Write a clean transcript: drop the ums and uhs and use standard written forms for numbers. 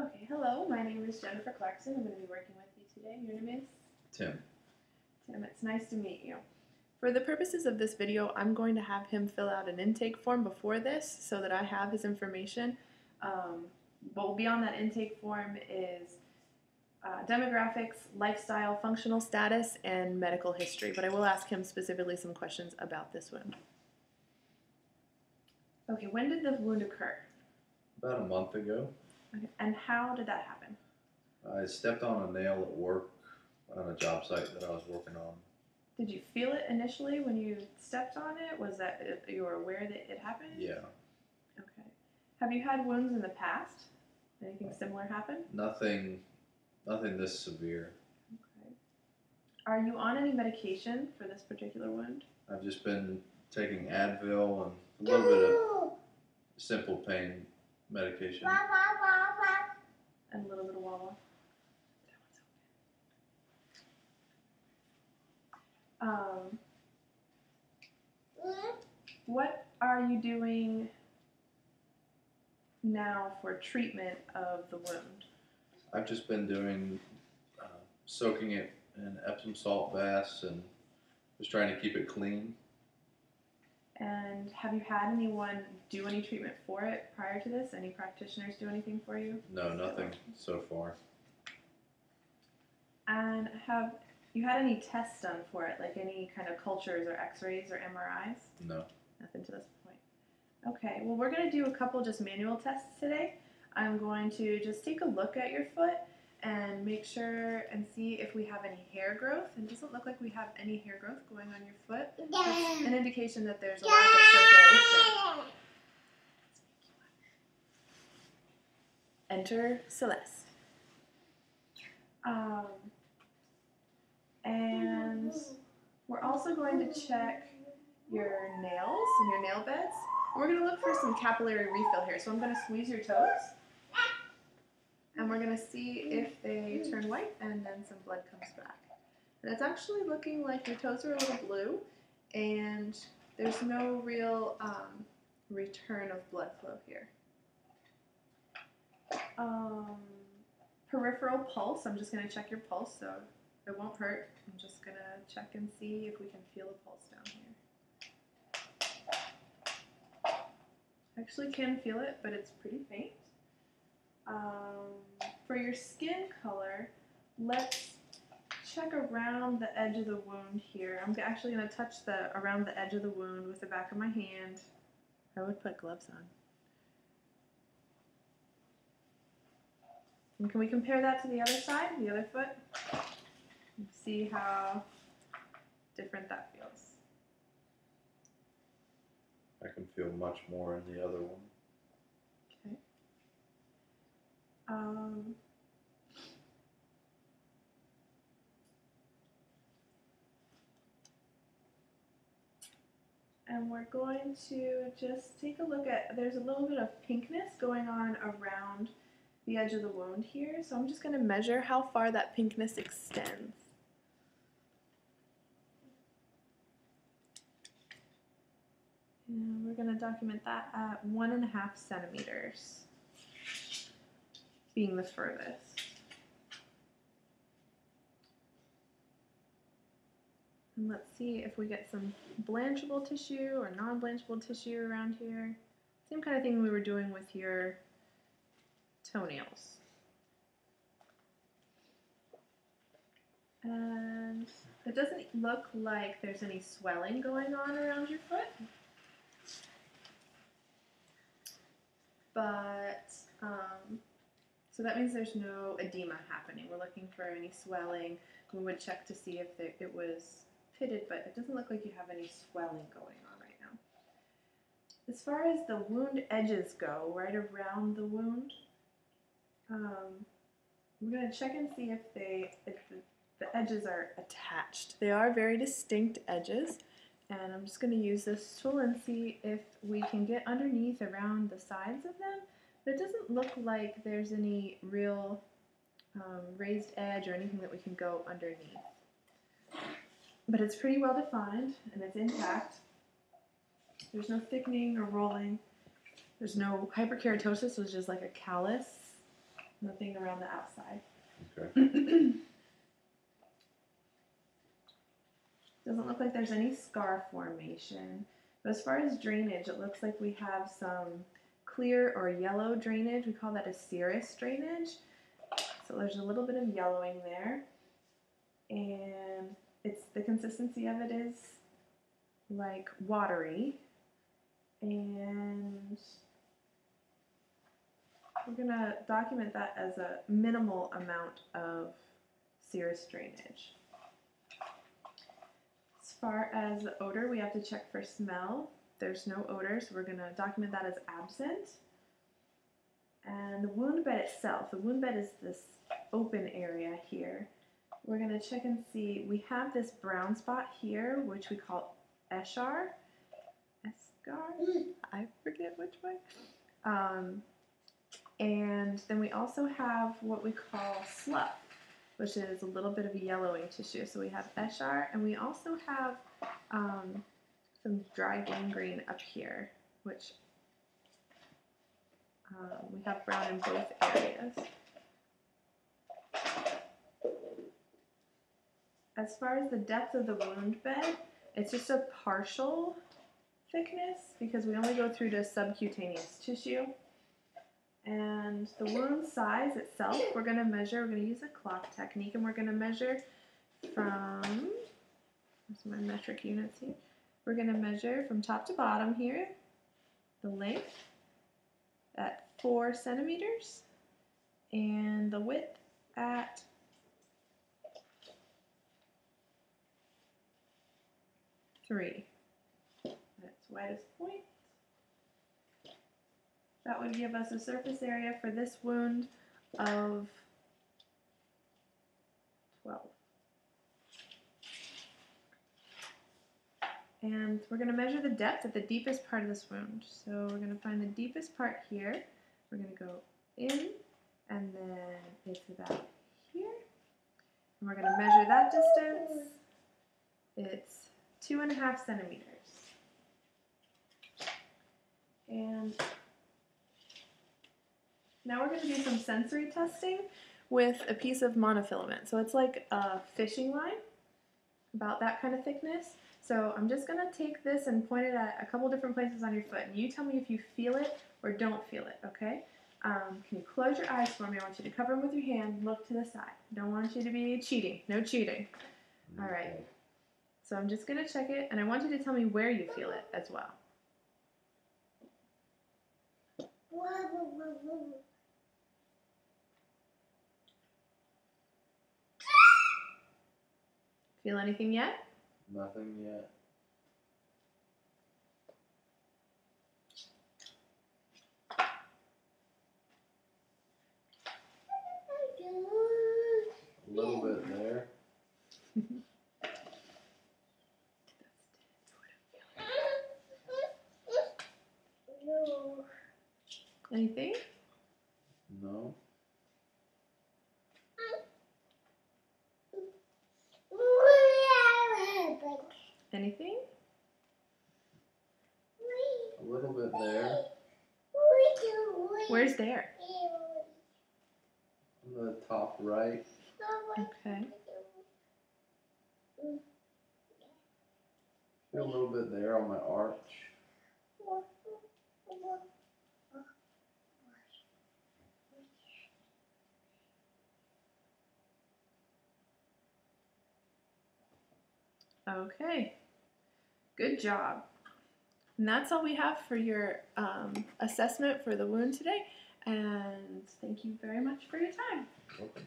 Okay, hello, my name is Jennifer Clarkson. I'm going to be working with you today. Your name is? Tim. Tim, it's nice to meet you. For the purposes of this video, I'm going to have him fill out an intake form before this so that I have his information. What will be on that intake form is demographics, lifestyle, functional status, and medical history, but I will ask him specifically some questions about this wound. Okay, when did the wound occur? About a month ago. Okay, and how did that happen? I stepped on a nail at work on a job site that I was working on. Did you feel it initially when you stepped on it? Was that you were aware that it happened? Yeah. Okay. Have you had wounds in the past? Anything similar happen? Nothing this severe. Okay. Are you on any medication for this particular wound? I've just been taking Advil and a little bit of simple pain medication. And a little bit of Wawa. What are you doing now for treatment of the wound? I've just been doing soaking it in Epsom salt baths and just trying to keep it clean. And have you had anyone do any treatment for it prior to this? Any practitioners do anything for you? No, nothing so far. And have you had any tests done for it, like any kind of cultures or x-rays or MRIs? No. Nothing to this point. Okay, well, we're going to do a couple just manual tests today. I'm going to just take a look at your foot and make sure and see if we have any hair growth. It doesn't look like we have any hair growth going on your foot. That's an indication that there's a lack of circulation. Enter Celeste. And we're also going to check your nails and your nail beds. We're going to look for some capillary refill here. So I'm going to squeeze your toes. And we're going to see if they turn white and then some blood comes back. And it's actually looking like your toes are a little blue and there's no real return of blood flow here. Peripheral pulse, I'm just going to check your pulse so it won't hurt. I'm just going to check and see if we can feel a pulse down here. Actually can feel it, but it's pretty faint. For your skin color, let's check around the edge of the wound here. I'm actually going to touch around the edge of the wound with the back of my hand. I would put gloves on. And can we compare that to the other side, the other foot? And see how different that feels. I can feel much more in the other one. Okay. And we're going to just take a look at, there's a little bit of pinkness going on around the edge of the wound here. So I'm just going to measure how far that pinkness extends. And we're going to document that at 1.5 centimeters being the furthest. And let's see if we get some blanchable tissue or non-blanchable tissue around here. Same kind of thing we were doing with your toenails. And it doesn't look like there's any swelling going on around your foot. But, so that means there's no edema happening. We're looking for any swelling. We would check to see if it was pitted, but it doesn't look like you have any swelling going on right now. As far as the wound edges go, right around the wound, we're going to check and see if the edges are attached. They are very distinct edges. And I'm just going to use this tool and see if we can get underneath around the sides of them. But it doesn't look like there's any real raised edge or anything that we can go underneath. But it's pretty well defined and it's intact. There's no thickening or rolling. There's no hyperkeratosis, which is like a callus Nothing around the outside. Okay. Doesn't look like there's any scar formation. But as far as drainage, it looks like we have some clear or yellow drainage. We call that a serous drainage. So there's a little bit of yellowing there. And the consistency of it is like watery. And we're going to document that as a minimal amount of serous drainage. As far as the odor, we have to check for smell. There's no odor, so we're going to document that as absent. And the wound bed itself, the wound bed is this open area here. We're going to check and see, we have this brown spot here, which we call eschar. I forget which way. And then we also have what we call slough, which is a little bit of yellowing tissue. So we have eschar, and we also have some dry gangrene up here, which we have brown in both areas. As far as the depth of the wound bed, it's just a partial thickness because we only go through to subcutaneous tissue. And the wound size itself, we're going to measure, we're going to use a clock technique, and we're going to measure from, where's my metric units here? We're going to measure from top to bottom here, the length at 4 centimeters, and the width at 3. That's widest point. That would give us a surface area for this wound of 12. And we're going to measure the depth at the deepest part of this wound. So we're going to find the deepest part here. We're going to go in, and then it's about here. And we're going to measure that distance. It's 2.5 centimeters. And now we're going to do some sensory testing with a piece of monofilament. So it's like a fishing line, about that kind of thickness. So I'm just going to take this and point it at a couple different places on your foot. And you tell me if you feel it or don't feel it, okay? Can you close your eyes for me? I want you to cover them with your hand. Look to the side. Don't want you to be cheating. No cheating. All right. So I'm just going to check it, and I want you to tell me where you feel it as well. Feel anything yet? Nothing yet. A little bit there. Anything? No. Anything? A little bit there. Where's there? On the top right. Okay. Feel a little bit there on my arch. Okay. Good job. And that's all we have for your assessment for the wound today. And thank you very much for your time. Okay.